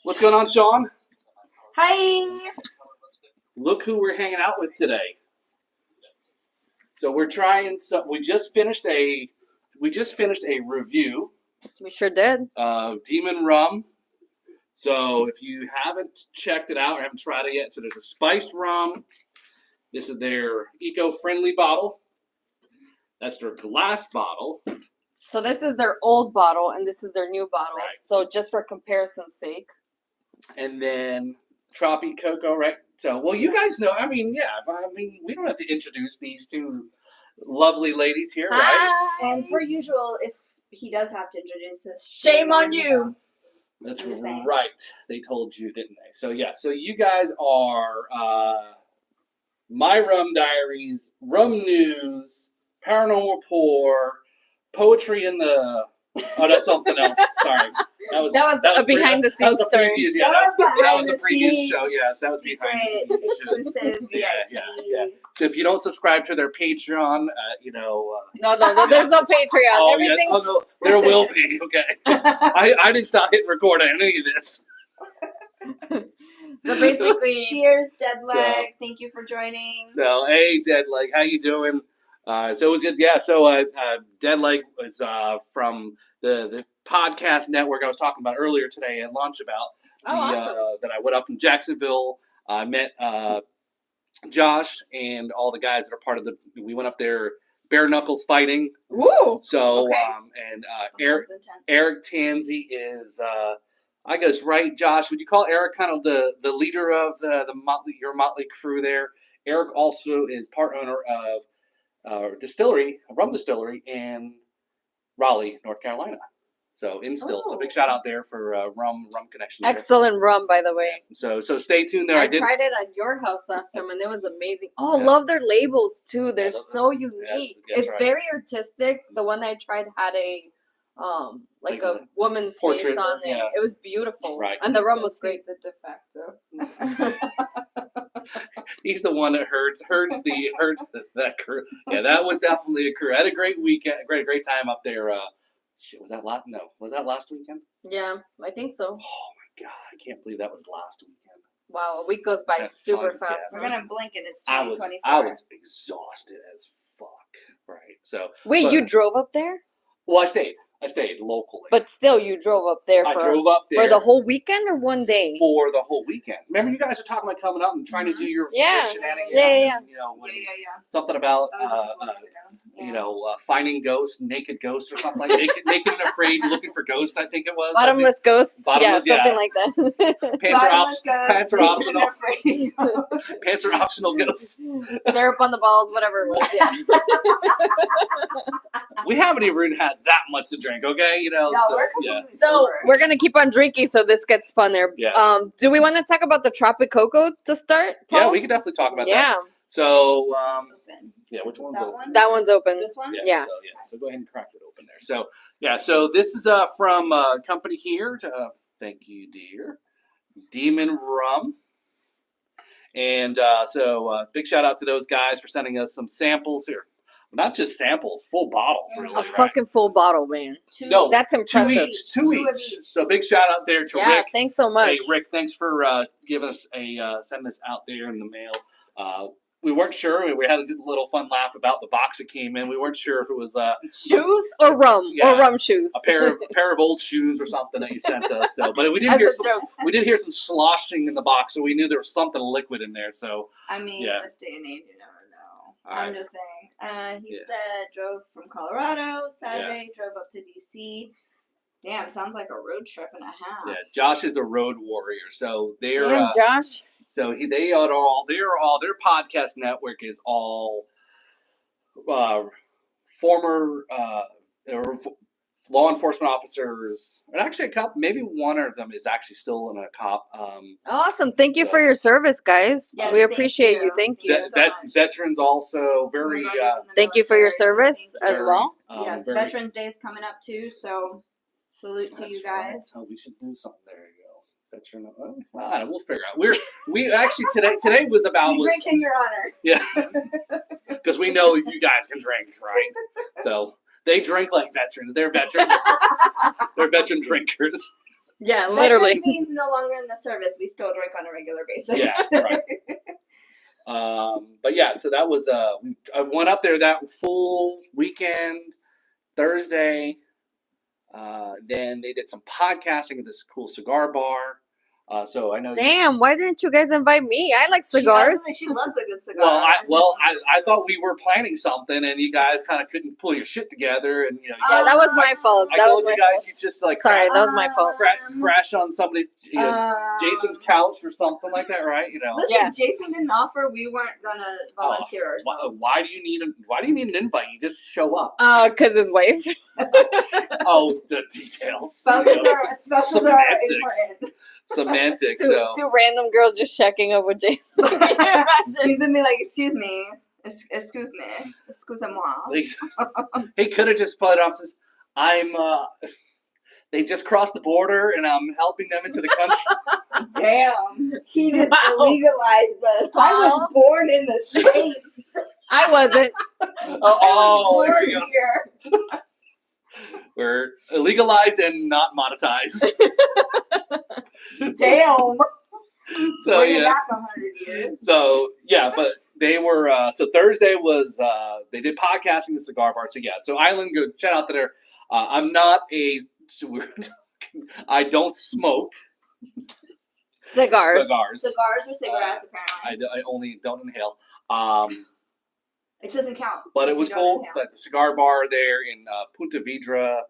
What's going on, Sean? Hi. Look who we're hanging out with today. So we're trying. So we just finished a review We sure did. of Demon Rum. So if you haven't checked it out or haven't tried it yet, so there's a spiced rum. This is their eco-friendly bottle. That's their glass bottle. So this is their old bottle and this is their new bottle. Right. So just for comparison's sake. And then Tropic Cocoa, right? So, well, you guys know. I mean, we don't have to introduce these two lovely ladies here, right? Hi. And per usual, if he does have to introduce us, Shame on you. That's I'm just saying. right. They told you, didn't they? So yeah. So you guys are my Rum Diaries, Rum News, Paranormal Pour, Poetry in the. Oh, that's something else. Sorry, That was a behind-the-scenes That was a story. previous. Yeah, That was that behind was a the previous scenes. show. Yes, that was behind the Secret, scenes. show. exclusive, Yeah, VIP. yeah. So if you don't subscribe to their Patreon, No, there's no Patreon. Oh, yes. Everything's Oh, no, there will be. Okay, I didn't stop hitting record on any of this. so basically Cheers, Dead Leg. Thank you for joining. So, hey, Dead Leg, how you doing? So it was good. Yeah, so Dead Leg was from the podcast network I was talking about earlier today at Launch About. awesome. That I went up in Jacksonville. I met Josh and all the guys that are part of the. We went up there bare knuckles fighting. Woo! So Okay. and That Eric sounds intense. Eric Tansey is. I guess right, Josh. Would you call Eric kind of the leader of your Motley crew there? Eric also is part owner of a rum distillery in Raleigh, North Carolina. So Instill. So big shout out there for rum connection. There. Excellent rum, by the way. So stay tuned there. I tried it at your house last time and it was amazing. Oh, Yeah. love their labels too. They're those- so unique. that's It's right. very artistic. The one I tried had a like Like a a woman's portrait, face on it. yeah. It was beautiful. Right. And the rum was great. The de facto. He's the one that herds that crew. Yeah, that was definitely a crew. I had a great weekend, great time up there. Was that last weekend? Yeah, I think so. Oh my god, I can't believe that was last weekend. Wow, a week goes by That's super fun, fast. yeah. We're gonna blink it. It's I 2024. was exhausted as fuck. Right. So Wait, but- you drove up there? well, I stayed locally. But still, you drove up there I for drove up there the whole weekend or one day? for the whole weekend. Remember, you guys are talking about coming up and trying to do your Yeah. shenanigans. Yeah. And, you know, when Yeah. something about That was a couple days ago. you know, finding ghosts, naked ghosts, or something like naked and afraid, looking for ghosts. I think it was Bottomless ghosts? Bottomless, yeah, yeah. something like that. Pants are optional. Afraid. Pants are optional ghosts. Syrup on the balls, whatever it was. Yeah. We haven't even had that much to drink, okay? You know, No, so we're yeah. completely So sober. we're gonna keep on drinking, so this gets funner. Yes. Do we want to talk about the Tropic Cocoa to start? Paul? Yeah, we could definitely talk about that. Yeah, So, Open. yeah, which one's That open? one? that one's open. This one? Yeah. So go ahead and crack it open there. So yeah, so this is from a company here. Thank you, dear. Demon Rum. And so big shout out to those guys for sending us some samples here. Not just samples, full bottles, really. A right? fucking full bottle, man. Two. No, That's two impressive. each. Two Two of each. each. So big shout out there to Yeah, Rick. thanks so much. Hey, Rick, thanks for giving us sending this out there in the mail. We weren't sure. We had a good little fun laugh about the box that came in. We weren't sure if it was Shoes or rum? Yeah. Or rum shoes? a pair of old shoes or something that you sent us, though. But we did As hear a joke. we did hear some sloshing in the box, so we knew there was something liquid in there. So I mean, Yeah. this day and age, you never know. All I'm right. just saying. He Yeah. said drove from Colorado Saturday, drove up to DC. Damn, sounds like a road trip and a half. yeah, Josh is a road warrior. So they're Damn, Josh. so they are all their podcast network is all former or law enforcement officers, and actually a couple, maybe one of them is actually still in a cop. Awesome. Thank you for your service, guys. Yes, we thank appreciate you. you. Thank you. so much. Veterans also very. My brother's in the Thank you for your military, so service thank as you. well. Yes, very- Veterans Day is coming up too, so salute to That's you right. guys. So we should do something. There you go. Veteran. Well, I don't know, we'll figure out. We actually today was about We drink in your honor. yeah, because we know you guys can drink, right? So they drink like veterans. They're veterans. They're veteran drinkers. Yeah, That literally. just means no longer in the service. We still drink on a regular basis. Yeah, right. But yeah, so that was I went up there that full weekend, Thursday. Then they did some podcasting at this cool cigar bar. So I know. Damn, why didn't you guys invite me? I like cigars. She loves a good cigar. I thought we were planning something, and you guys kind of couldn't pull your shit together, and Yeah, that was my fault. I told you guys you just like Sorry, that was my fault. crash on somebody's Jason's couch or something like that, right? Listen, yeah. Jason didn't offer. We weren't gonna volunteer ourselves. Why do you need an invite? You just show up. Because his wife. The details. Semantics. Two random girls just checking up with Jason. He's gonna be like, excuse me, excuse-moi. He could have just put it on. Says, they just crossed the border and I'm helping them into the country. Damn, he just legalized us. I was born in the States. I wasn't. There we go. We're legalized and not monetized. Damn. So Bring it back 100 years. So yeah, but they were. So Thursday was. They did podcasting in the cigar bar. So yeah. So Island, go shout out to there. I'm not a. I don't smoke. Cigars or cigarettes. Apparently. I only don't inhale. It doesn't count. But it was cool. The cigar bar there in Punta Vedra,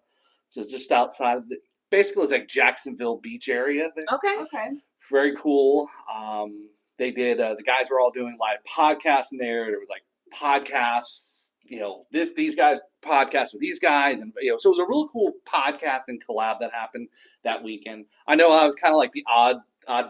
so it's just outside of basically it's like Jacksonville Beach area there. Okay. Very cool. They did. The guys were all doing live podcasting there. There was like podcasts. These guys podcast with these guys, and so it was a real cool podcasting collab that happened that weekend. I know I was kind of like the odd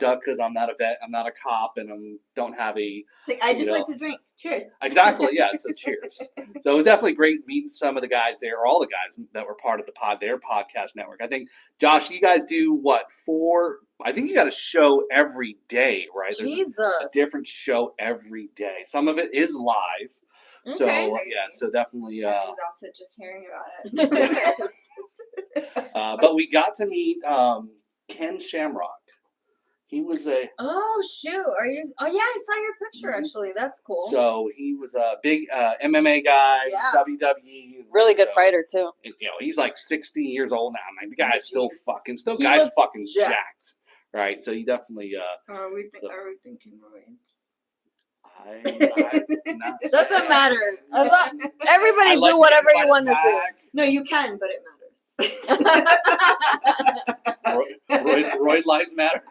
duck because I'm not a vet, I'm not a cop, and I don't have a. I just like to drink. Cheers. Exactly. Yeah. So cheers. So it was definitely great meeting some of the guys there, or all the guys that were part of their podcast network. I think Josh, you guys do what 4? I think you got a show every day, right? Jesus. There's a different show every day. Some of it is live. Okay. So yeah, so definitely. I'm exhausted just hearing about it. But we got to meet Ken Shamrock. He was a. Oh shoot! Are you? Oh yeah, I saw your picture actually. That's cool. So he was a big MMA guy, WWE. Really good fighter too. And, he's like 60 years old now. I mean, the guy's still fucking jacked, right? So he definitely. Are we thinking It doesn't matter. Everybody do whatever you want to do. No, you can, but it matters. Roy lives matter.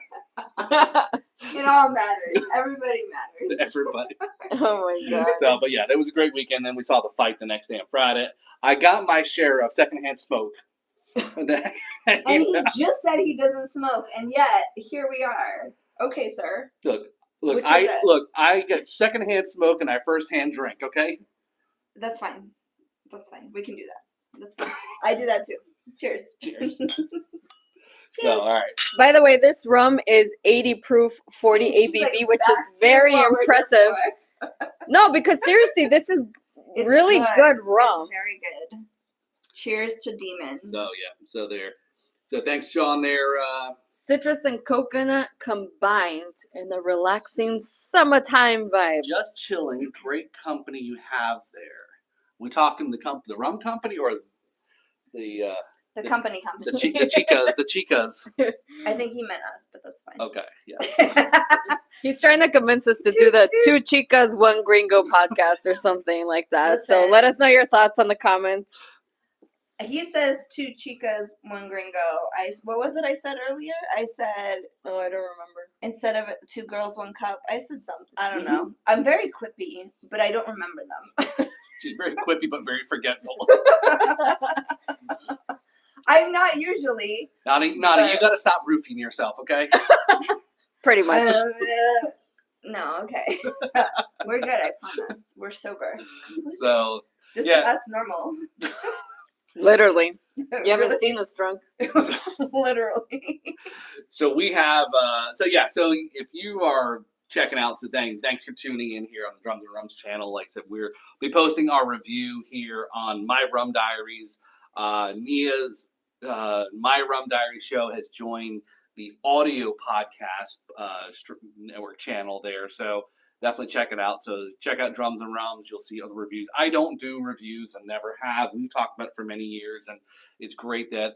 It all matters. Everybody matters. Everybody. Oh my god. So, but yeah, that was a great weekend. Then we saw the fight the next day on Friday. I got my share of secondhand smoke. And he just said he doesn't smoke, and yet here we are. Okay, sir. Look, I get secondhand smoke and I firsthand drink, okay? That's fine. We can do that. That's fine. I do that too. Cheers. Cheers. So, all right. By the way, this rum is 80 proof, 40 ABV, which is very impressive. No, because seriously, this is really good rum. It's very good. Cheers to Demon. So, yeah. So, there. So, thanks, Sean, there. Citrus and coconut combined in a relaxing summertime vibe. Just chilling. Great company you have there. We talking the rum company or the company. The chicas. I think he meant us, but that's fine. Okay, yes. He's trying to convince us to do the 2 Chicas, 1 Gringo podcast or something like that. Listen, so let us know your thoughts on the comments. He says 2 chicas, 1 gringo. What was it I said earlier? I said, oh, I don't remember. Instead of 2 girls, 1 cup, I said something. I don't know. I'm very quippy, but I don't remember them. She's very quippy, but very forgetful. I'm not usually. Nani, you got to stop roofing yourself, okay? Pretty much. No, okay. We're good, I promise. We're sober. So, this is us normal. Literally. You haven't seen us drunk. Literally. So we have, so if you are checking out, so thanks for tuning in here on the Drums and Rums channel. Like I said, we'll be posting our review here on my Rum Diaries. Nia's my Rum Diaries show has joined the audio podcast network channel there. So definitely check it out. So check out Drums and Rums. You'll see other reviews. I don't do reviews and never have. We've talked about it for many years, and it's great that,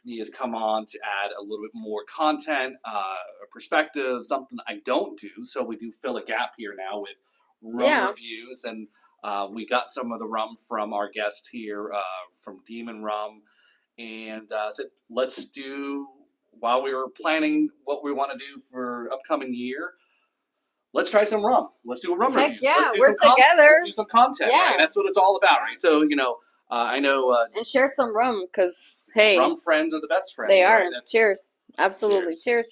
he has come on to add a little bit more content, a perspective, something I don't do. So we do fill a gap here now with rum reviews, and we got some of the rum from our guest here from Demon Rum, and said, let's do, while we were planning what we want to do for upcoming year, let's try some rum. Let's do a rum review. Heck yeah, let's do we're some together. Let's do some content. Yeah. Right? That's what it's all about, right? So, I know... and share some rum, because, hey. Rum friends are the best friends. They are. Right? Cheers. Absolutely. Cheers.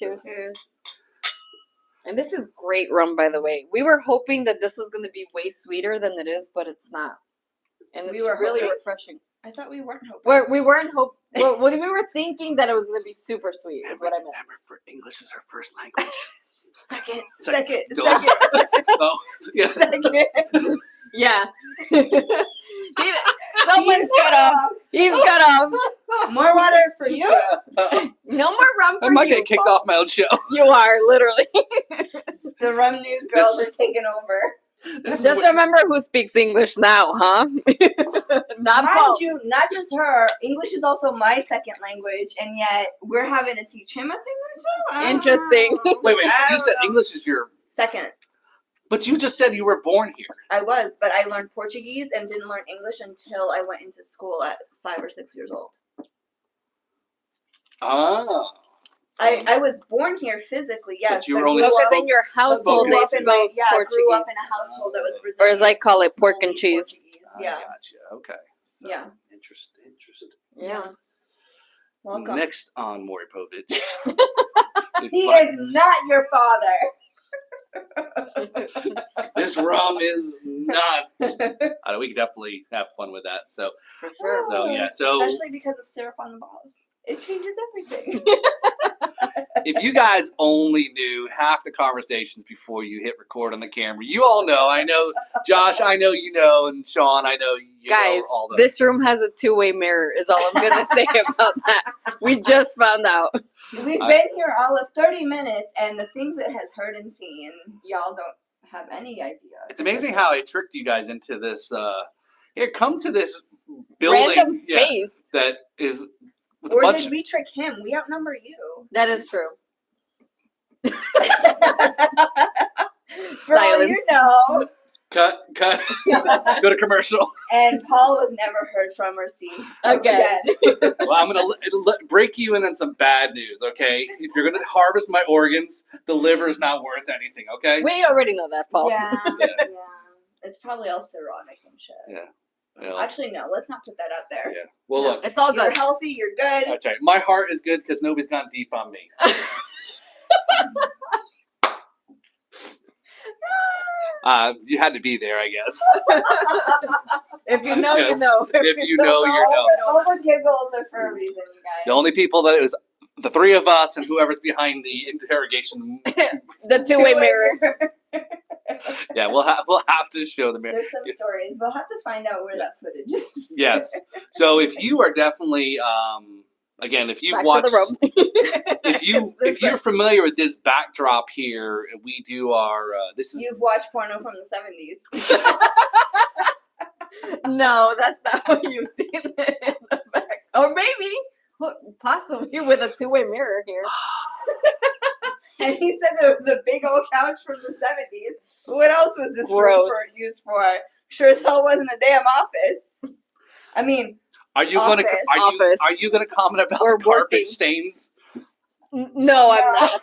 And this is great rum, by the way. We were hoping that this was going to be way sweeter than it is, but it's not. And it's really refreshing. I thought we weren't hoping. We weren't hoping. Well, we were thinking that it was going to be super sweet, is what I meant. Remember, English is our first language. Second. Oh, yeah. Second. Yeah. Someone's cut off. He's cut off. More water for you. No more rum for you. I might get kicked off my own show. You are, literally. The rum news girls are taking over. Just remember who speaks English now, huh? Not Mind Paul. you, not just her. English is also my second language, and yet we're having to teach him a thing or two. Interesting. Wait. You said English is your second. But you just said you were born here. I was, but I learned Portuguese and didn't learn English until I went into school at 5 or 6 years old. Oh. So I was born here physically, yes. But you were only because in your household they spoke Portuguese. I grew up in a household that was Brazilian. Or as I call it, pork and cheese. Yeah. I gotcha. Okay. So, yeah. Interesting. Yeah. Welcome. Next on Maury Povich. He is not your father. This rum is not. We could definitely have fun with that. So for sure. So especially because of syrup on the balls, it changes everything. If you guys only knew half the conversations before you hit record on the camera, you all know. I know, Josh. I know you know, and Sean. I know you guys. Know all this room has a two-way mirror. Is all I'm gonna say about that. We just found out. We've been here all of 30 minutes, and the things it has heard and seen, y'all don't have any idea. It's amazing how I tricked you guys into this. Come to this building. Random space that is. Or did we trick him? We outnumber you. That is true. For all you know. Cut. Go to commercial. And Paul was never heard from or seen again. Well, I'm going to break you in on some bad news, okay? If you're going to harvest my organs, the liver is not worth anything, okay? We already know that, Paul. Yeah. It's probably all cirrhotic and shit. Yeah. Actually, no. Let's not put that out there. Yeah. Well, look. It's all good. You're healthy. You're good. That's right. My heart is good because nobody's gone deep on me. You had to be there, I guess. If you know, you know. If you know, you know. All the giggles are for a reason, you guys. The only people that it was the three of us and whoever's behind the interrogation. The two-way mirror. Yeah, we'll have to show the mirror. There's some stories. We'll have to find out where that footage is. Yes. So if you are definitely again, if you've Back watched to the room. if you're familiar with this backdrop here, we do our this is You've watched porno from the 70s. No, that's not what you've seen in the back. Or maybe possibly with a two-way mirror here. And he said there was a big old couch from the 70s. What else was this room used for? Sure as hell wasn't a damn office. I mean, are you gonna comment about the carpet stains? No, I'm not.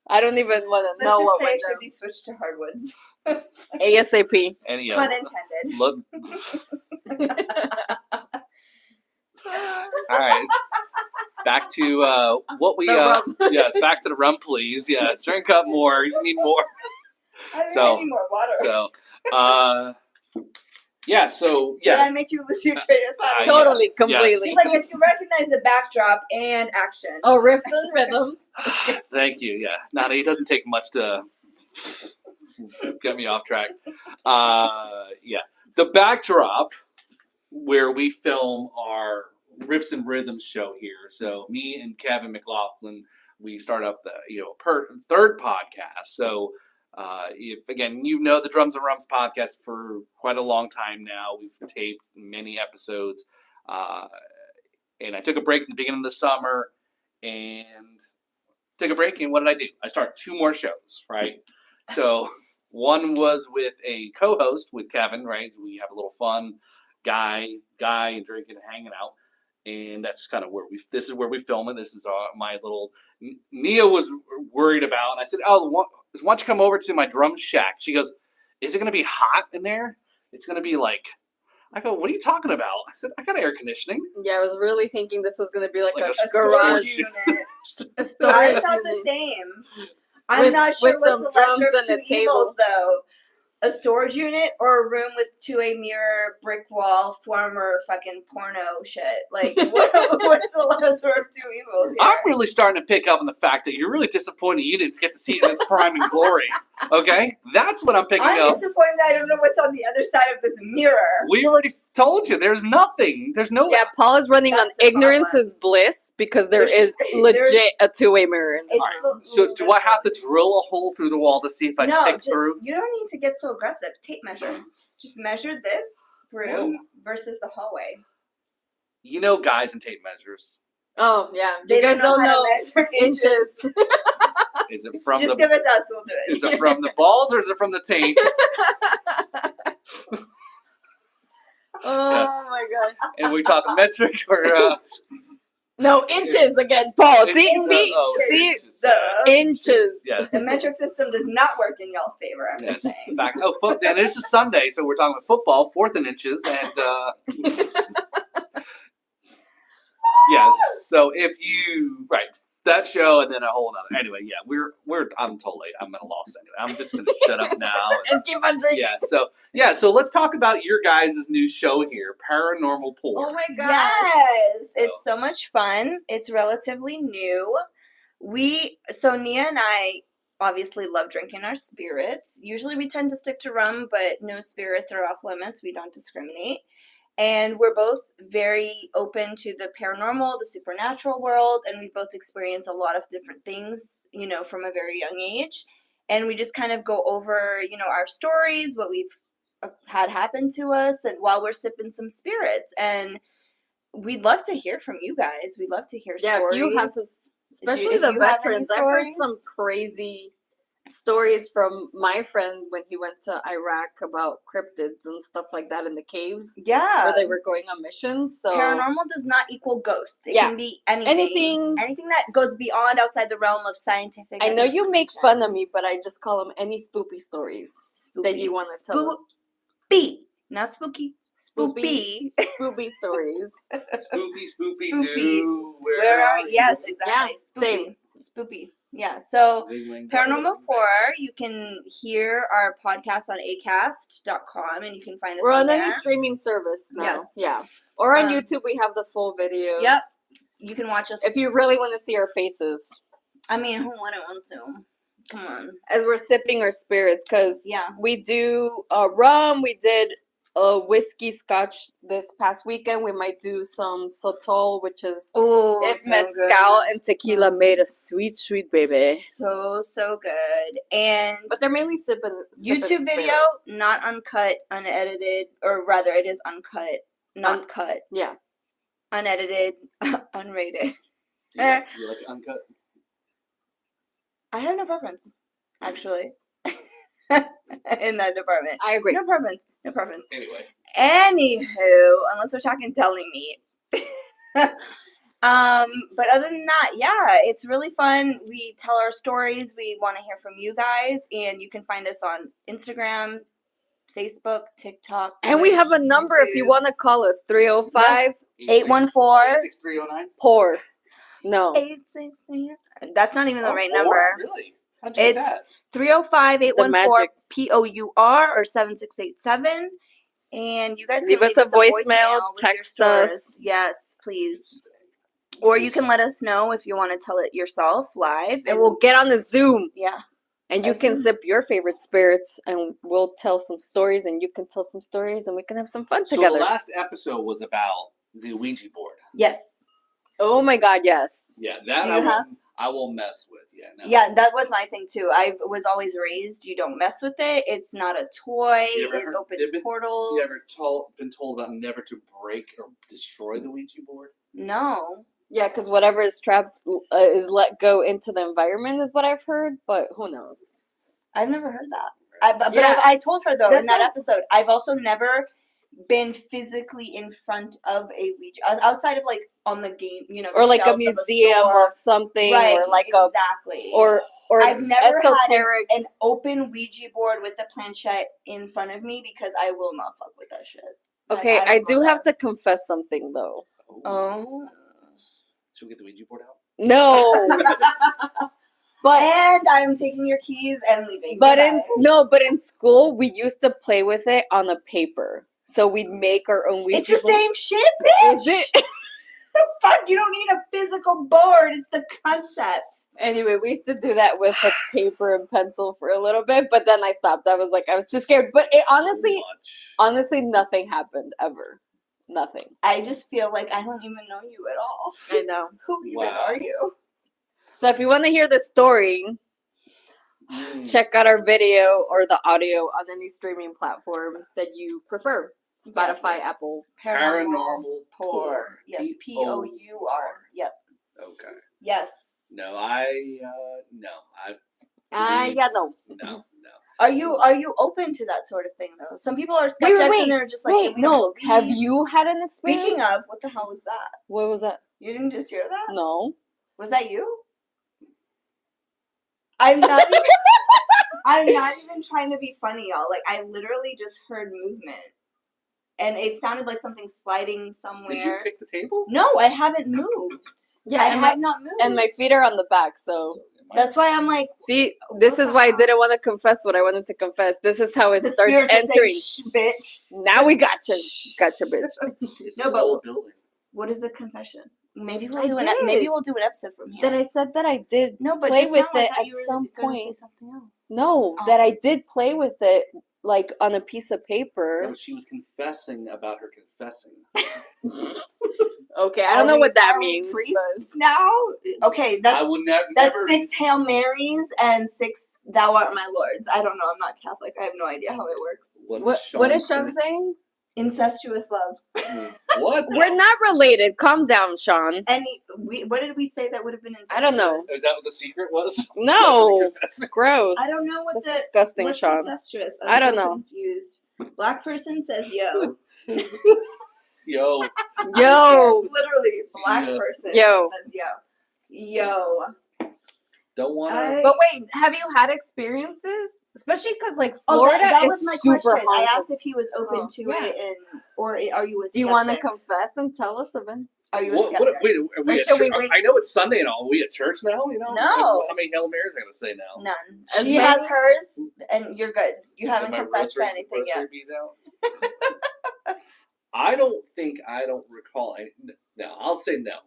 I don't even want to know what Let's just say it should be switched to hardwoods. ASAP. Pun intended. Look. All right. Back to what we yes, back to the rum, please. Yeah, drink up more. You need more. I need more water. Did I make you lose your train of thought? Totally, completely. Yes. It's like if you recognize the backdrop and action. Oh, riffs and rhythms. Thank you. Yeah, Nani, it doesn't take much to get me off track. The backdrop where we film our Riffs and Rhythms show here. So me and Kevin McLaughlin, we start up the third podcast. So if again you know the Drums and Rums podcast for quite a long time now, we've taped many episodes, and I took a break in the beginning of the summer and took a break. And what did I do? I started 2 more shows, right? So one was with a co-host with Kevin, right? We have a little fun guy and drinking and hanging out. And that's kind of where this is where we film it. This is my little, Nia was worried about, and I said, oh, why don't you come over to my drum shack? She goes, is it going to be hot in there? It's going to be like, I go, what are you talking about? I said, I got air conditioning. Yeah, I was really thinking this was going to be like a garage unit. A storage I thought unit. the same. I'm not sure what's the lesser of two evils, though. A storage unit or a room with 2A mirror, brick wall, former fucking porno shit. Like, what's the lesser of 2 evils here? I'm really starting to pick up on the fact that you're really disappointed you didn't get to see it in its prime and glory. Okay? That's what I'm picking up. I'm disappointed that I don't know what's on the other side of this mirror. We already told you. There's nothing. There's no... Yeah, Paul is running on ignorance is bliss because there is legit a 2-way mirror in this room. So do I have to drill a hole through the wall to see if I stick through? You don't need to get so aggressive. Tape measure. Just measure this room versus the hallway. You know guys and tape measures. Oh, yeah. You guys don't know inches. Is it from Just give it to us, we'll do it. Is it from the balls or is it from the tape? Oh, my God. And we talk metric or... No, inches again, Paul. See, inches. Yes. The metric system does not work in y'all's favor, I'm just saying. In fact, and it's a Sunday, so we're talking about football, 4th and inches, and yes. So if you that show and then a whole other. Anyway, yeah, I'm at a loss anyway. I'm just gonna shut up now and keep on drinking. So let's talk about your guys' new show here, Paranormal Pour. Oh my God. Yes. It's so much fun. It's relatively new. So Nia and I obviously love drinking our spirits. Usually we tend to stick to rum, but no spirits are off limits. We don't discriminate. And we're both very open to the paranormal, the supernatural world, and we both experience a lot of different things, from a very young age. And we just kind of go over, our stories, what we've had happen to us, and while we're sipping some spirits. And we'd love to hear from you guys. We'd love to hear stories. Yeah, if you have especially the veterans. I've heard some crazy stories from my friend when he went to Iraq about cryptids and stuff like that in the caves. Yeah. Where they were going on missions. So paranormal does not equal ghosts. It can be anything that goes beyond outside the realm of scientific. I know you make fun of me, but I just call them any spoopy stories that you want to tell. Spoopy. Not spooky. Spoopy. Spoopy stories. Spoopy do. Where are you? Yes, exactly. Yeah, same. Spoopy. Yeah, so Paranormal Pour, you can hear our podcast on acast.com and you can find us We're on there. any streaming service now. Yes. Yeah. Or on YouTube, we have the full videos. Yep. You can watch us. If you really want to see our faces. I mean, who wouldn't want to? Come on. As we're sipping our spirits, because we do rum, we did a whiskey scotch this past weekend. We might do some sotol, which is if mezcal and tequila made a sweet, sweet baby. So good. But they're mainly sipping YouTube video, not uncut, unedited, or rather it is uncut, not cut. Yeah. Unedited, unrated. You like uncut? I have no preference, actually. In that department. I agree. No preference. Anyway. Anywho, unless we're talking deli meat. But other than that, it's really fun. We tell our stories. We want to hear from you guys. And you can find us on Instagram, Facebook, TikTok. And we have a number if you want to call us. 305-814. 8309. Pour. No. 863. That's not even the right number. Really? It's 305-814-POUR or 7687. And you guys leave us a voicemail, text us. Yes, please. Or you can let us know if you want to tell it yourself live. And we'll get on the Zoom. Yeah. And you can sip your favorite spirits and we'll tell some stories and you can tell some stories and we can have some fun together. So the last episode was about the Ouija board. Yes. Oh my God, yes. Yeah, that I will mess with. Yeah, no. Yeah, that was my thing too. I was always raised, you don't mess with it. It's not a toy. It opens portals. You ever been told about never to break or destroy the Ouija board? No. Yeah, because whatever is trapped is let go into the environment is what I've heard, but who knows? I've never heard that. But I told her, though, in that episode, I've also never been physically in front of a Ouija, outside of, like, on the game, or like a museum or something, right, or like exactly. or I've never esoteric. had an open Ouija board with the planchette in front of me because I will not fuck with that shit. Okay, I do have to confess something, though. Oh. Should we get the Ouija board out? No. And I'm taking your keys and leaving. But in school we used to play with it on a paper. So we'd make our own Ouija board. It's the same shit, bitch. Is it? The fuck? You don't need a physical board. It's the concept. Anyway, we used to do that with a paper and pencil for a little bit, but then I stopped. I was too scared. But it honestly, nothing happened ever. Nothing. I just feel like I don't even know you at all. I know. Who even are you? So if you want to hear the story, check out our video or the audio on any streaming platform that you prefer. Spotify, yes. Apple. Paranormal Pour. Yes, Pour. Yep. Okay. Yes. No, No. Are you open to that sort of thing though? Some people are skeptics and they're just like, no. Have you had an experience? Speaking of, what the hell was that? What was that? You didn't just hear that? No. Was that you? I'm not even trying to be funny, y'all. Like, I literally just heard movement. And it sounded like something sliding somewhere. Did you kick the table? No, I haven't moved. Yeah, I have not moved. And my feet are on the back, so... That's why I'm like... See, this is why I didn't want to confess what I wanted to confess. This is how it starts entering. Shh, bitch. Now we gotcha. Gotcha, bitch. No, but what is the confession? Maybe we'll do an episode from here. That I said that I did play with it at some point. Something else. No, that I did play with it, like on a piece of paper. No, she was confessing about her confessing. Okay, I don't know what that means. Priests now? Okay, that's 6 Hail Marys and 6 Thou Art My Lords. I don't know. I'm not Catholic. I have no idea how it works. What is Sean saying? Incestuous love. What? We're not related. Calm down, Sean. What did we say that would have been incestuous? I don't know. Is that what the secret was? No. Gross. I don't know what's disgusting, what's Sean. Incestuous. I don't know. Confused. Black person says yo. Yo. Literally, black person says yo. Yo. Don't want to. But wait, have you had experiences? Especially because, like, Florida that is was my super question. haunted. I asked if he was open to it, or are you a skeptic? Do you want to confess and tell us about it? Are you a skeptic? Wait, are we at church? I know it's Sunday and all. Are we at church now? You know? No. How many Hail Marys am I going to say now? None. She has hers, and you're good. You haven't confessed to anything yet. I don't recall any. No, I'll say no.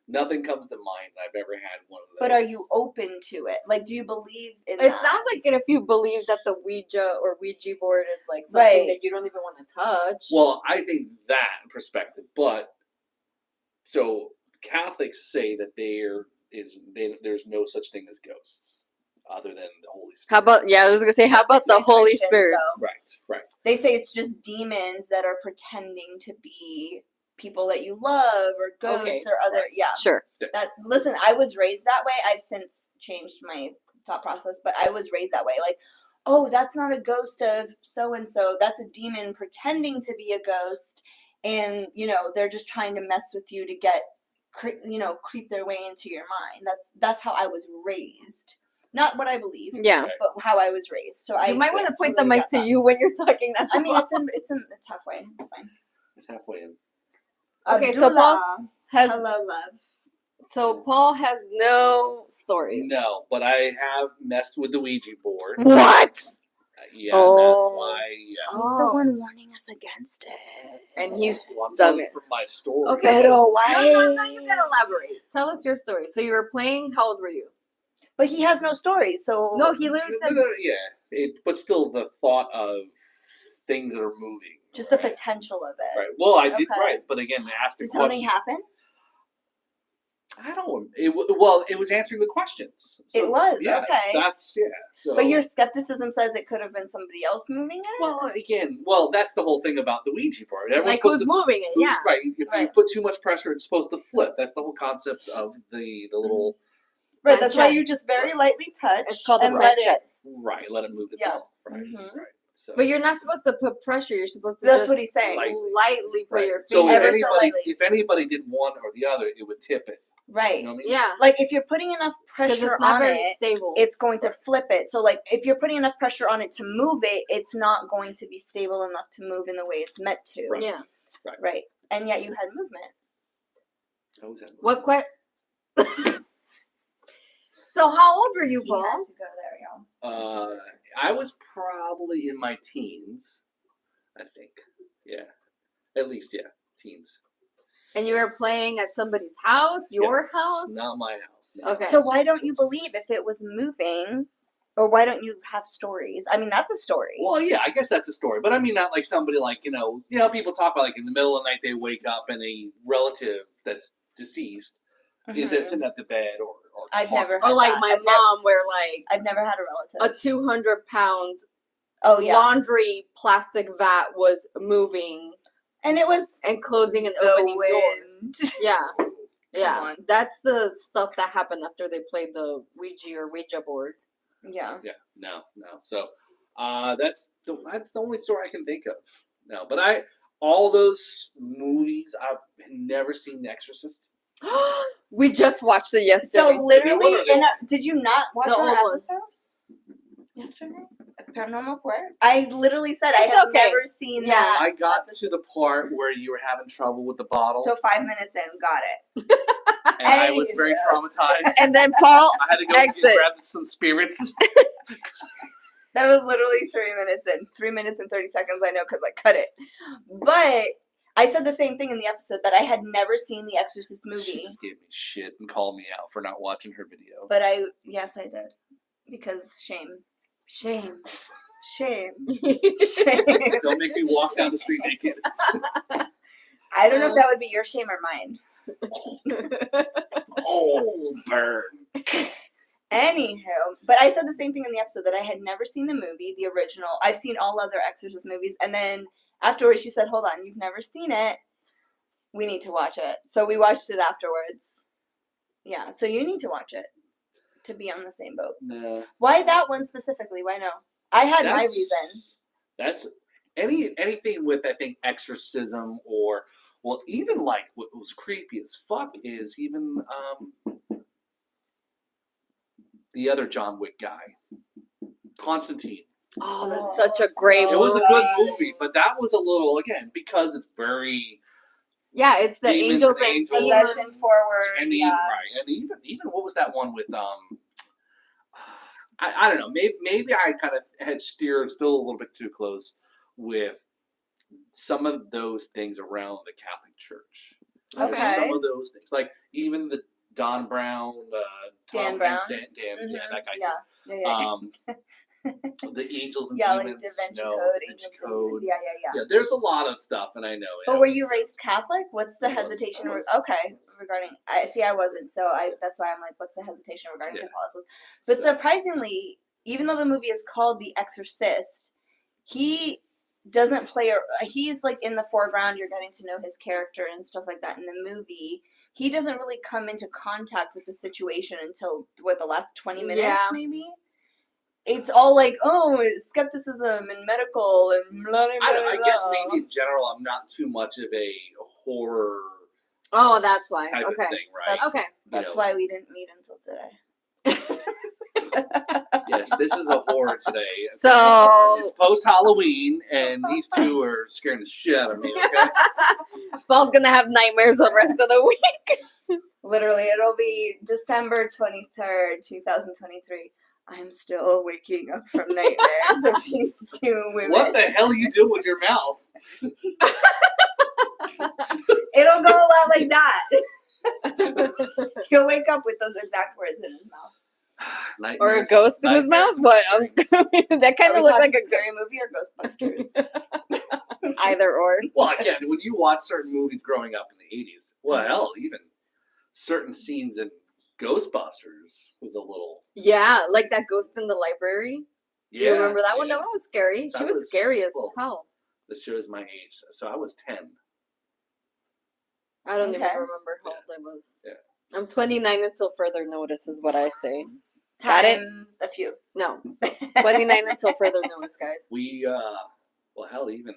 Nothing comes to mind that I've ever had one of those. But are you open to it? Like, do you believe in it? It sounds like if you believe that the Ouija board is like something that you don't even want to touch. Well, I think that perspective, but so Catholics say that there's no such thing as ghosts other than the Holy Spirit. How about how about the Holy Spirit? Though. Right. They say it's just demons that are pretending to be people that you love or ghosts or other Sure. Listen, I was raised that way. I've since changed my thought process, but I was raised that way. Like, oh, that's not a ghost of so and so. That's a demon pretending to be a ghost, and they're just trying to mess with you to get creep their way into your mind. That's how I was raised. Not what I believe, but how I was raised. So you might want to point the mic to you when you're talking. That's it's halfway. It's fine. It's halfway in. Okay, so Paul has hello, love. So Paul has no stories. No, but I have messed with the Ouija board. What? Yeah, that's why. He's the one warning us against it, and he's done it from my story. Okay, no, you can elaborate. Tell us your story. So you were playing. How old were you? But he has no story. So no, he literally said. But still, the thought of things that are moving. Just the potential of it. Right. Well, I did right, but again, they asked the question. Did something happen? I don't. It was answering the questions. So, it was yes, okay. That's So. But your skepticism says it could have been somebody else moving it. Well, that's the whole thing about the Ouija board. Everyone's like who's moving it? Yeah, right. If you put too much pressure, it's supposed to flip. That's the whole concept of the little. Right. That's why you just very lightly touch. It's called and let it. Right. Let it move itself. Yeah. Right. Mm-hmm. Right. So. But you're not supposed to put pressure. You're supposed to. That's what he's saying. Lightly put your finger. So if anybody did one or the other, it would tip it. Right. You know what I mean? Yeah. Like if you're putting enough pressure on it, stable. It's going to flip it. So like if you're putting enough pressure on it to move it, it's not going to be stable enough to move in the way it's meant to. Right. Yeah. Right. And yet you had movement. I always had What movement. So how old were you, Paul? Had to go there, y'all. I was probably in my teens, I think. Yeah. At least, teens. And you were playing at somebody's house? Your house? Not my house. No. Okay. So why don't you believe if it was moving, or why don't you have stories? I mean, that's a story. Well, yeah, I guess that's a story. But I mean, not like somebody like, people talk about like in the middle of the night they wake up and a relative that's deceased is sitting at the bed or I've never had or like my mom where like I've never had a relative. A 200-pound yeah. laundry plastic vat was moving. And it was closing and opening doors. Yeah. That's the stuff that happened after they played the Ouija board. Yeah. Yeah. No. So, that's the only story I can think of. No, but all those movies I've never seen The Exorcist. We just watched it yesterday. So literally, did you not watch our episode yesterday? Paranormal Pour? I literally said I have never seen that. I got to the part where you were having trouble with the bottle. So 5 minutes in, got it. And I was very traumatized. And then Paul I had to go grab some spirits. That was literally 3 minutes in. 3 minutes and 30 seconds, I know, because I cut it. But I said the same thing in the episode, that I had never seen the Exorcist movie. She just gave me shit and called me out for not watching her video. But yes, I did. Because shame. Shame. Don't make me walk down the street naked. I don't know if that would be your shame or mine. Oh, burn. Anywho, but I said the same thing in the episode, that I had never seen the movie, the original. I've seen all other Exorcist movies. And then afterwards she said, hold on, you've never seen it. We need to watch it. So we watched it afterwards. Yeah, so you need to watch it to be on the same boat. No. Why that one specifically? Why no? I had my reason. That's anything with, I think, exorcism or, well, even like what was creepy as fuck is even the other John Wick guy, Constantine. Oh, that's such a great movie. It was a good movie, but that was a little, again, because it's very... Yeah, it's the angels and possession forward. And even what was that one with I don't know. Maybe I kind of had steered still a little bit too close with some of those things around the Catholic Church. Okay. Some of those things, like even the Don Brown, Dan Brown, yeah, that guy. Yeah. The Angels and Demons. Demons. Like Da Vinci No, Code. Da Vinci Code. Yeah. Yeah, there's a lot of stuff, and I know it. But were you raised Catholic? What's the hesitation? Regarding? I wasn't, so that's why I'm like, what's the hesitation regarding Catholicism? But surprisingly, even though the movie is called The Exorcist, he doesn't play. He's like in the foreground. You're getting to know his character and stuff like that in the movie. He doesn't really come into contact with the situation until the last 20 minutes, maybe. It's all like, skepticism and medical and blah, blah, blah. I guess maybe in general, I'm not too much of a horror. Oh, that's why. Type of thing, right? That's why we didn't meet until today. Yes, this is a horror today. So it's post-Halloween, and these two are scaring the shit out of me. Okay, Paul's gonna have nightmares the rest of the week. Literally, it'll be December 23rd, 2023. I'm still waking up from nightmares of these two women. What the hell are you doing with your mouth? It'll go a lot like that. He'll wake up with those exact words in his mouth. Nightmares, or a ghost in his mouth? But that kind of looks like a scary movie or Ghostbusters. Either or. Well, again, when you watch certain movies growing up in the 80s, well, hell, even certain scenes in Ghostbusters was a little. Yeah, like that ghost in the library. Do you remember that one? That one was scary. She was scary as hell. This shows my age. So I was 10. I don't even remember how old I was. Yeah. I'm 29 until further notice is what I say. Times a few. No. 29 until further notice, guys. We, well, hell, even,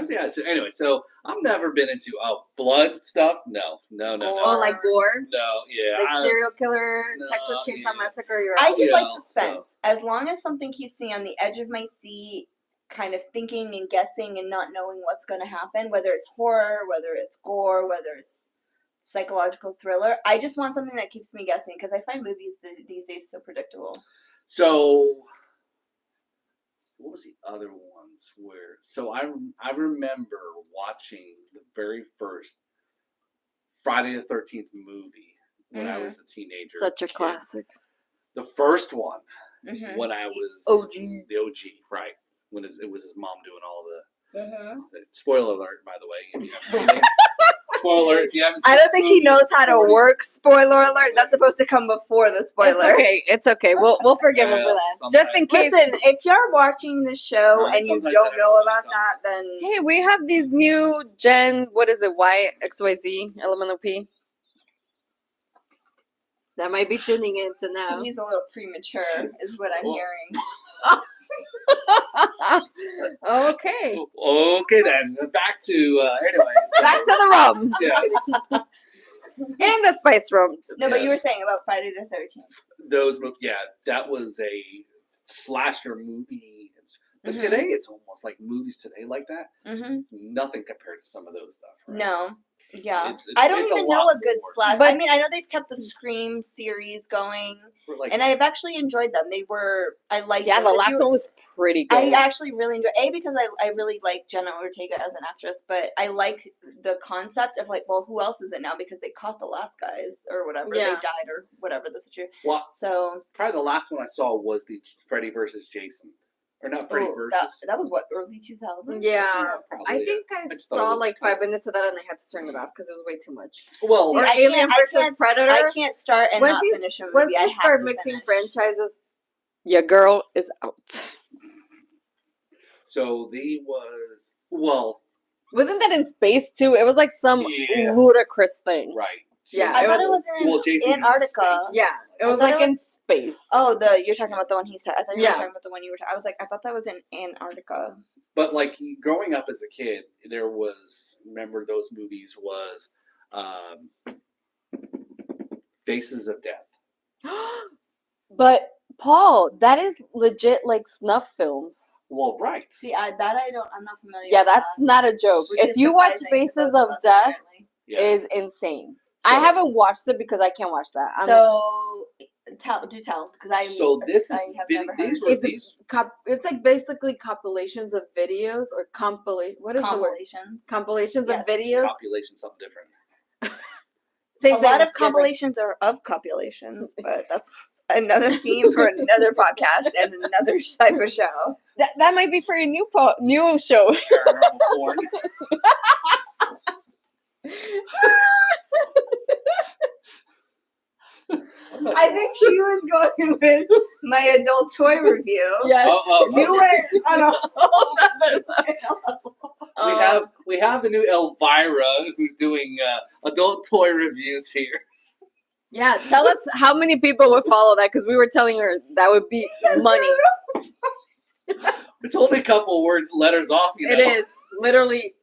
yeah, so anyway, so I've never been into, blood stuff? No. Oh, like gore? No, yeah. Like serial killer, Texas Chainsaw Massacre? I just like suspense. So. As long as something keeps me on the edge of my seat, kind of thinking and guessing and not knowing what's going to happen, whether it's horror, whether it's gore, whether it's psychological thriller. I just want something that keeps me guessing because I find movies these days so predictable. So, what was the other ones where? So I remember watching the very first Friday the 13th movie when I was a teenager. Such a classic. The first one when I was the OG, right? When it was his mom doing all the spoiler alert, by the way. If you haven't seen it. Spoiler if you haven't seen I don't think he knows how to work spoiler alert. That's supposed to come before the spoiler. It's okay. We'll forgive him for that. Just in case. Listen, if you're watching the show and you don't know about that, then hey, we have these new Gen, what is it, YXYZ, elemental P. That might be tuning into now. So he's a little premature, is what I'm hearing. Okay. Okay then. Back to anyway. Back to the rum. Yes. And the spice rum. No, but you were saying about Friday the 13th. Those movies, that was a slasher movie. But today it's almost like movies today like that. Nothing compared to some of those stuff. Right? No. Yeah. I don't even know a good slasher. But I mean, I know they've kept the Scream series going. And I've actually enjoyed them. I liked them. The last one was pretty good. I actually really enjoyed because I really like Jenna Ortega as an actress, but I like the concept of like, well, who else is it now? Because they caught the last guys or whatever. They died or whatever the situation. Well, so probably the last one I saw was the Freddy versus Jason. Or not Freddy versus. That was what, early 2000s? Yeah. I think I saw like 5 minutes of that and I had to turn it off because it was way too much. Well, or Alien versus Predator. I can't start and not finish a movie. Once you start mixing franchises, your girl is out. So wasn't that in space too? It was like some ludicrous thing. Right. Yeah, I thought it was in Antarctica. Yeah, it was like in space. Oh, you're talking about the one he started. I thought you were talking about the one you were talking. I was like, I thought that was in Antarctica. But like growing up as a kid, remember those movies was Faces of Death. But Paul, that is legit like snuff films. Well, right. See, I'm not familiar. Yeah, that's not a joke. If you watch Faces of Death, is insane. I haven't watched it because I can't watch that. Tell because I. So this I have never heard. It's like basically compilations of videos or What is the word? Compilations of videos. Compilation, something different. A lot of compilations are of copulations, but that's another theme for another podcast and another type of show. That might be for a new show. Paranormal Pour. I think she was going with my adult toy review. Yes. You went on a we have the new Elvira who's doing adult toy reviews here. Yeah, tell us how many people would follow that because we were telling her that would be money. It's only a couple letters off. It is literally.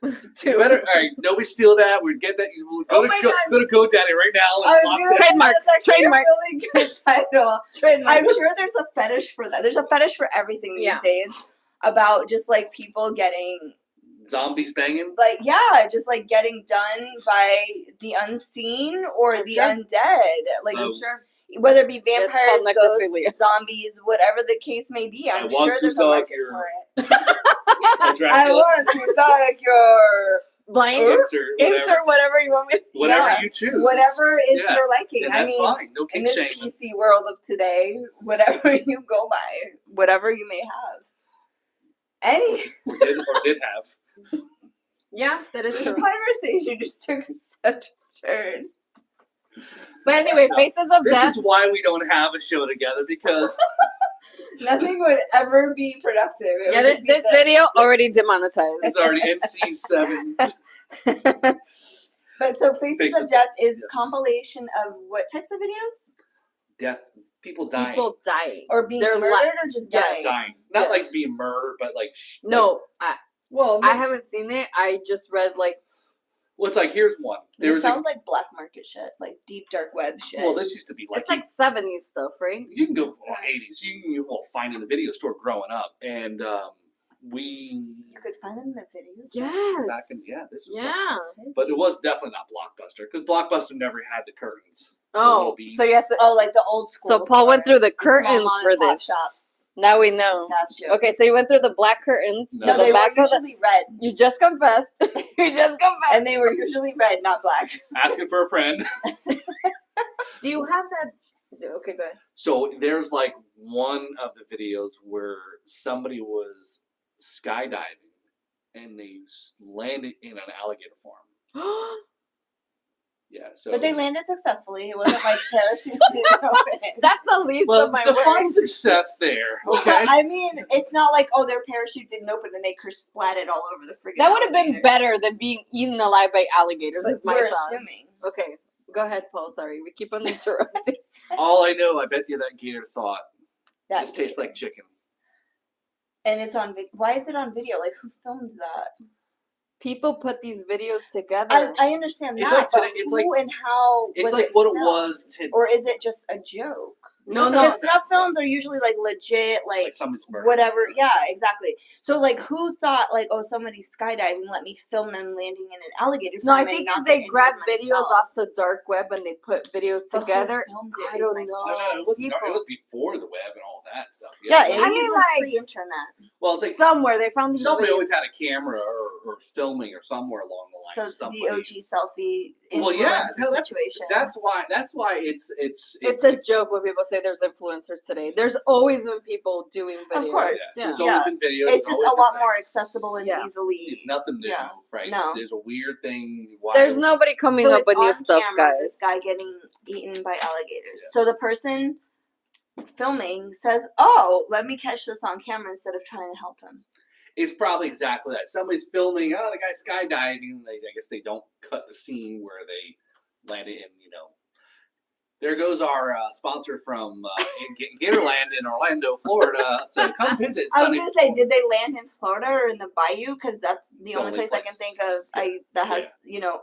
All right, nobody steal that. We get that. Go to GoDaddy right now. Trademark. Really good title. I'm sure there's a fetish for that. There's a fetish for everything these days about just like people getting zombies banging. Like just like getting done by the unseen or the undead. Like I'm sure. Whether it be vampires, ghosts, zombies, whatever the case may be, I'm sure there's a market for it. I want to suck your blank. Insert whatever you want me to. Whatever you choose. Whatever is your liking. And that's fine. No king shaming. In this PC world of today, whatever you go by, whatever you may have. Or did have. Yeah, that is true. This conversation just took such a turn. But anyway, Faces of This Death. is why we don't have a show together, because nothing would ever be productive. Yeah, this video already demonetized. it's already NC-7. But so Faces of Death is compilation of what types of videos? Death. People dying. People dying. Or being murdered or just dying? Dying. Not like being murdered, but like... No. Well, I haven't seen it. I just read like... Well, it's like, here's one. It sounds like black market shit. Like deep dark web shit. Well, this used to be like... It's like 70s stuff, right? You can go for 80s. You can find in the video store growing up. And you could find them in the videos. Yes. Back in, this was but it was definitely not Blockbuster, because Blockbuster never had the curtains. Oh, so you have to... Oh, like the old school. So Paul went through the curtains for this. Shops. Now we know. Gotcha. Okay, so you went through the black curtains. No, they were usually red. You just confessed. You just confessed. And they were usually red, not black. Asking for a friend. Do you have that? Okay, go ahead. So there's like one of the videos where somebody was skydiving and they landed in an alligator farm. Yeah, so. But they landed successfully. It wasn't like parachutes didn't open. That's the least of my define success there. Okay. I mean, it's not like their parachute didn't open and they splatted all over the freaking. That would have been better than being eaten alive by alligators. But is my thought. Assuming. Okay, go ahead, Paul. Sorry, we keep on interrupting. All I know, I bet you that gator thought this tastes like chicken. And it's on. Why is it on video? Like, who filmed that? People put these videos together. I understand that, like but who and how? It's like what it was today. Or is it just a joke? No. Because snuff films are usually like legit, like somebody's murdered. Whatever. Yeah, exactly. So like, who thought like, oh, somebody's skydiving, let me film them landing in an alligator? No, I think they grab videos off the dark web and they put videos together. I don't know. No, it was before the web and all that stuff. Yeah, I mean, like pre-internet. Well, it's like somewhere they found these somebody videos. always had a camera or filming or somewhere along the line. So the OG selfie. Well, yeah, situation. That's why it's a joke when people say there's influencers today. There's always been people doing videos. Of course, there's always been videos. It's just a lot more accessible and easily. It's nothing new, right? No, there's a weird thing. There's nobody coming up with new stuff, guys. This guy getting eaten by alligators. Yeah. So the person filming says, "Oh, let me catch this on camera instead of trying to help him." It's probably exactly that. Somebody's filming, the guy's skydiving. I guess they don't cut the scene where they landed in, There goes our sponsor from Gatorland in Orlando, Florida. So come visit. I was going to say, did they land in Florida or in the bayou? Because that's the only place I can think of that has,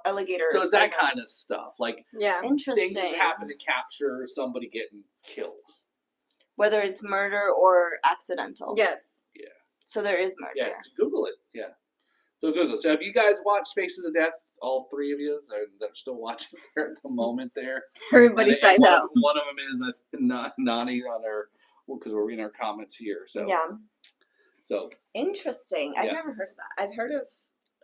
alligator. So it's that kind of stuff. Like, interesting. Things just happen to capture somebody getting killed. Whether it's murder or accidental. Yes. Yeah. So there is murder. Yeah, Google it. Yeah. So Google. So have you guys watched Faces of Death? All three of you that are still watching there at the moment there. Everybody signed out. One of them is Nani on our, because we're reading our comments here. So So interesting. I've never heard of that. I've heard of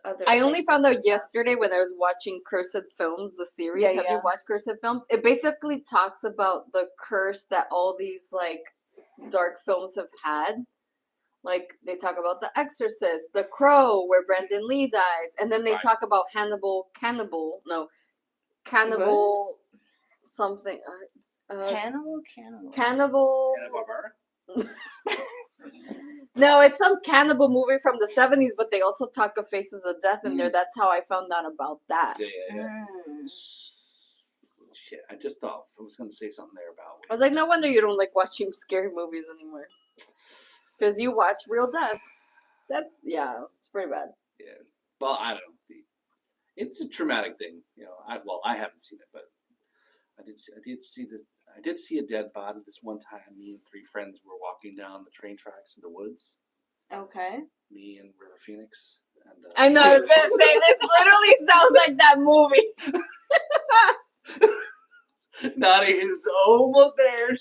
other. I only found out yesterday when I was watching Cursed Films, the series. Have you watched Cursed Films? It basically talks about the curse that all these like dark films have had. Like, they talk about The Exorcist, The Crow, where Brandon Lee dies. And then they talk about Cannibal something. Cannibal. No, it's some cannibal movie from the 70s, but they also talk of Faces of Death in there. That's how I found out about that. Yeah. Shit, I just thought I was going to say something there about it. I was like, no wonder you don't like watching scary movies anymore. Because you watch Real Death. It's pretty bad. Yeah. Well, I don't know. It's a traumatic thing. I haven't seen it, but I did see this. I did see a dead body this one time. Me and three friends were walking down the train tracks in the woods. Okay. Me and River Phoenix. And, I know, I was going to say, this literally sounds like that movie. Nani is almost there. And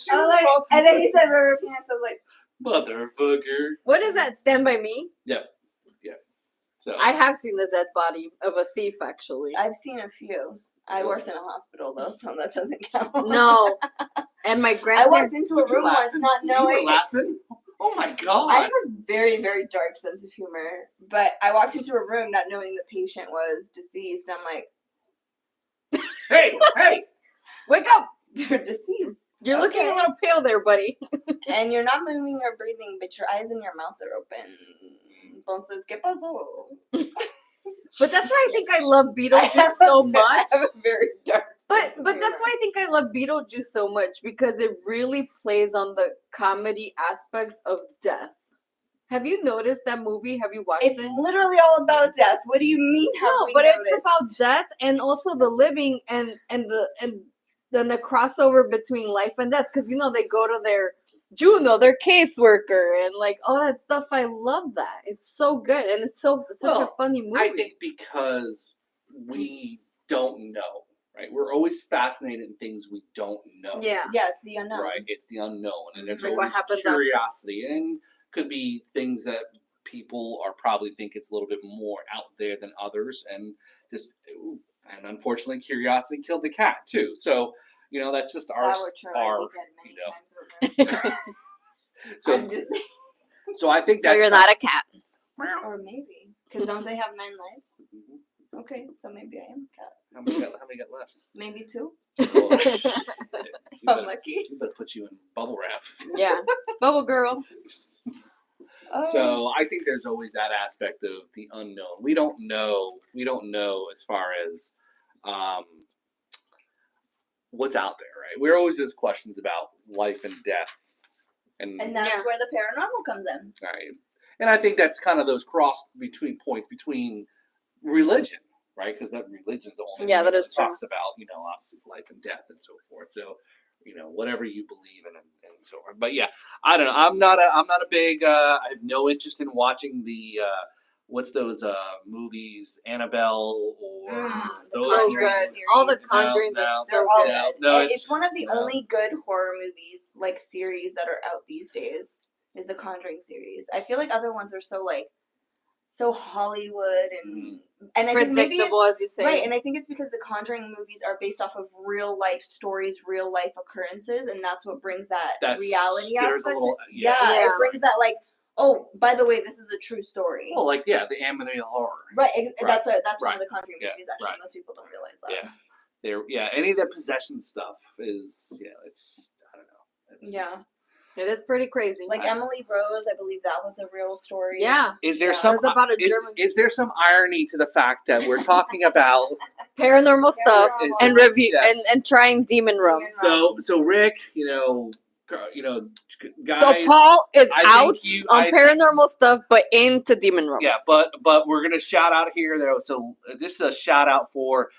then he said River Phoenix. I was like, motherfucker. What is that? Stand By Me? Yeah. So I have seen the dead body of a thief, actually. I've seen a few. I worked in a hospital, though, so that doesn't count. No. And my grandparents... I walked into a room once not knowing... You were laughing? Oh, my God. I have a very, very dark sense of humor, but I walked into a room not knowing the patient was deceased, and I'm like... Hey! Wake up! You're deceased. You're looking a little pale there, buddy. And you're not moving or breathing, but your eyes and your mouth are open. Entonces, ¿qué pasó? But that's why I think I love Beetlejuice so much. I have a very dark. But that's why I think I love Beetlejuice so much, because it really plays on the comedy aspect of death. Have you noticed that movie? Have you watched it? It's literally all about death. What do you mean? It's about death and also the living and then the crossover between life and death, because they go to their Juno, their caseworker, and like all that stuff. I love that. It's so good, and it's such a funny movie. I think because we don't know, right? We're always fascinated in things we don't know. Yeah, it's the unknown. Right, it's the unknown, and there's like always curiosity, and could be things that people are probably think it's a little bit more out there than others, and unfortunately, curiosity killed the cat too. So that's just our. So so I think that's. So you're not a cat. Or maybe because don't they have 9 lives? Mm-hmm. Okay, so maybe I am a cat. How many got left? Maybe 2. Well, I'm lucky. We better put you in bubble wrap. Yeah, bubble girl. So I think there's always that aspect of the unknown. We don't know as far as what's out there, right? We're always just questions about life and death, and that's where the paranormal comes in, right? And I think that's kind of those cross between points between religion, right? Because that religion is the only thing that talks about obviously life and death and so forth. So whatever you believe in and so forth. But yeah, I don't know. I'm not a big. I have no interest in watching the what's those movies, Annabelle or those. So good. All the Conjurings are so good. No, it's one of the only good horror movies like series that are out these days. Is the Conjuring series. I feel like other ones are so Hollywood and I predictable, think maybe as you say. Right, and I think it's because the Conjuring movies are based off of real life stories, real life occurrences, and that's what brings that reality aspect. It brings that like, oh, by the way, this is a true story. Well, like the Amityville Horror. Right, that's one of the Conjuring movies. Actually, most people don't realize that. Yeah, any of the possession stuff is it's I don't know. It is pretty crazy. Like Emily Rose, I believe that was a real story. Yeah. Is there some about a German? Is there some irony to the fact that we're talking about paranormal stuff and review and trying demon rum? So Rick, guys. So Paul is out on paranormal stuff, but into demon rum. Yeah, but we're gonna shout out here though. So this is a shout out for.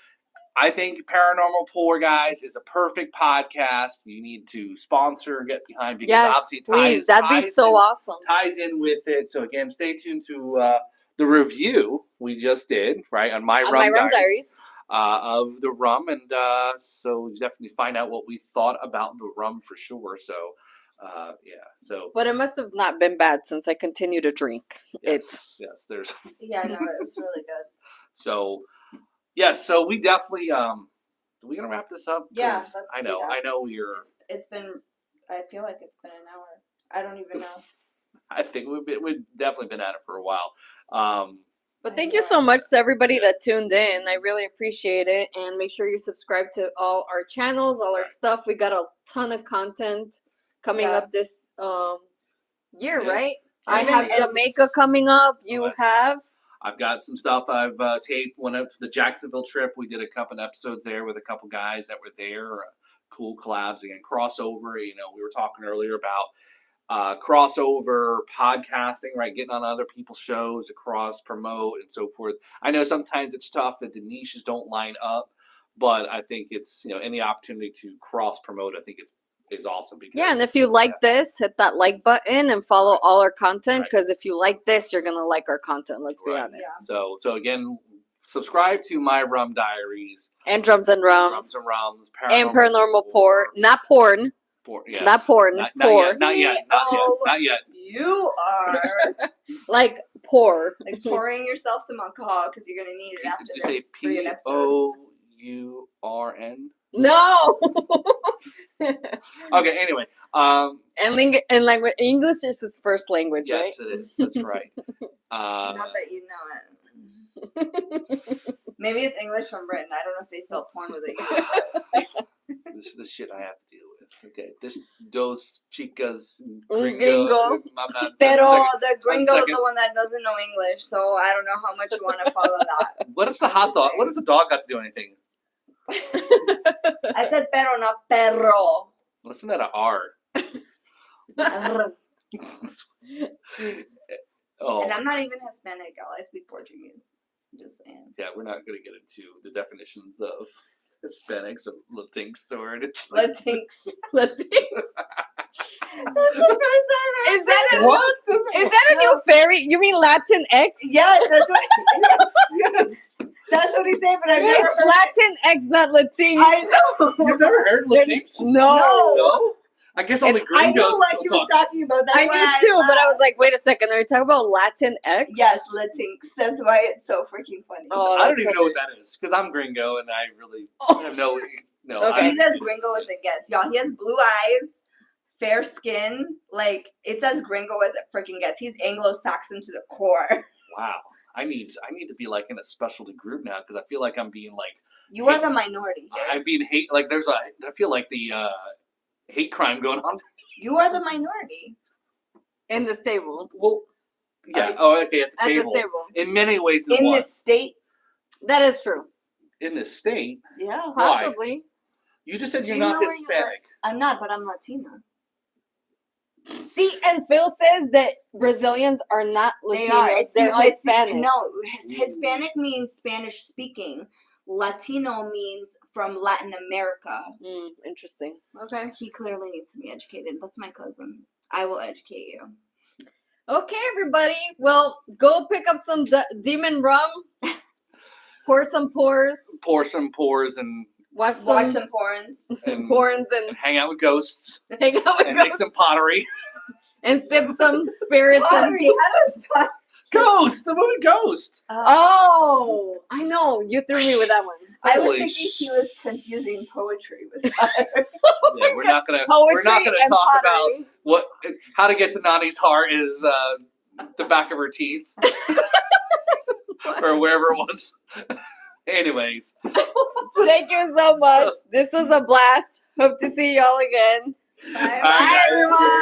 I think Paranormal Pour, guys, is a perfect podcast. You need to sponsor and get behind because obviously it please. That'd be so awesome. Ties in with it. So again, stay tuned to the review we just did, right, on my Rum Diaries of the rum, and so definitely find out what we thought about the rum for sure. So but it must have not been bad since I continue to drink. There's it was really good. So. Yes, so we definitely. Are we gonna wrap this up? Yeah, I know we're. It's been. I feel like it's been an hour. I don't even know. I think we've definitely been at it for a while. But thank you so much to everybody that tuned in. I really appreciate it, and make sure you subscribe to all our channels, all our stuff. We got a ton of content coming up this year, right? I have Jamaica coming up. You have. I've got some stuff I've taped. Went up to the Jacksonville trip. We did a couple episodes there with a couple guys that were there. Cool collabs. Again, crossover. We were talking earlier about crossover podcasting, right? Getting on other people's shows to cross promote and so forth. I know sometimes it's tough that the niches don't line up, but I think it's, any opportunity to cross promote, I think it's awesome. Because and if you like this, hit that like button and follow all our content, because if you like this, you're gonna like our content. Let's be honest. So again, subscribe to my Rum Diaries and Drums and Rums, and Paranormal Pour, not porn. Yes. Not porn. Pour. Not yet. You are like pour, like pouring yourself some alcohol because you're gonna need it after this. Did you say POURN? No. Okay. Anyway, and language English is his first language, right? Yes, it is. That's right. Not that you know it. Maybe it's English from Britain. I don't know if they spell porn with a U. is the shit I have to deal with. Okay, this dos chicas gringo. I'm not. Pero the gringo is the one that doesn't know English, so I don't know how much you want to follow that. What is the hot dog? What does the dog got to do anything? I said pero, not perro. Listen to that R. Oh. And I'm not even Hispanic, y'all. I speak Portuguese. I'm just saying. Yeah, we're not going to get into the definitions of Hispanics or Latinx or anything. Latinx. Latinx. That's the first time I Is that a What? Is that a new fairy? You mean Latin X? Yes, that's what. Yes. That's what he said, but I've never It's heard Latin X, not Latinx. I know. You've never heard Latinx? No. No? I guess only I gringos know what still he talk. was talking about. That's I why knew too, but I was laughed. like, wait a second. Are you talking about Latin X? Yes, Latinx. That's why it's so freaking funny. Oh, I don't even know what that is because I'm gringo and I really have no. Okay. He's as gringo as it gets, y'all. He has blue eyes, fair skin. Like, it's as gringo as it freaking gets. He's Anglo-Saxon to the core. Wow. I need to be like in a specialty group now because I feel like I'm being like. You are the minority here. I'm being hate. Like there's a. I feel like the hate crime going on. You are the minority. In this table. Well, yeah. Okay. At the At table. the table. In many ways. Than In one. this state. That is true. In this state. Yeah. Why? Possibly. You just said Do you're you know not where Hispanic. I'm not, but I'm Latina. See, and Phil says that Brazilians are not They Latinos. are. They're Hispanic. No, Hispanic means Spanish speaking. Latino means from Latin America. Interesting. Okay. He clearly needs to be educated. That's my cousin. I will educate you. Okay, everybody. Well, go pick up some demon rum. Pour some pours. Pour some pours and Watch Watch some some porns. and, porns and hang out with ghosts hang out with and make ghosts some pottery. and sip some spirits. Pottery, how does Ghost, the movie Ghost. Oh, I know. You threw me with that one. I was Holy thinking she was confusing poetry with Yeah, we're not gonna Poetry and talk pottery. about how to get to Nani's heart is the back of her teeth or wherever it was. Anyways, Thank you so much. This was a blast. Hope to see y'all again. Bye. Bye, everyone.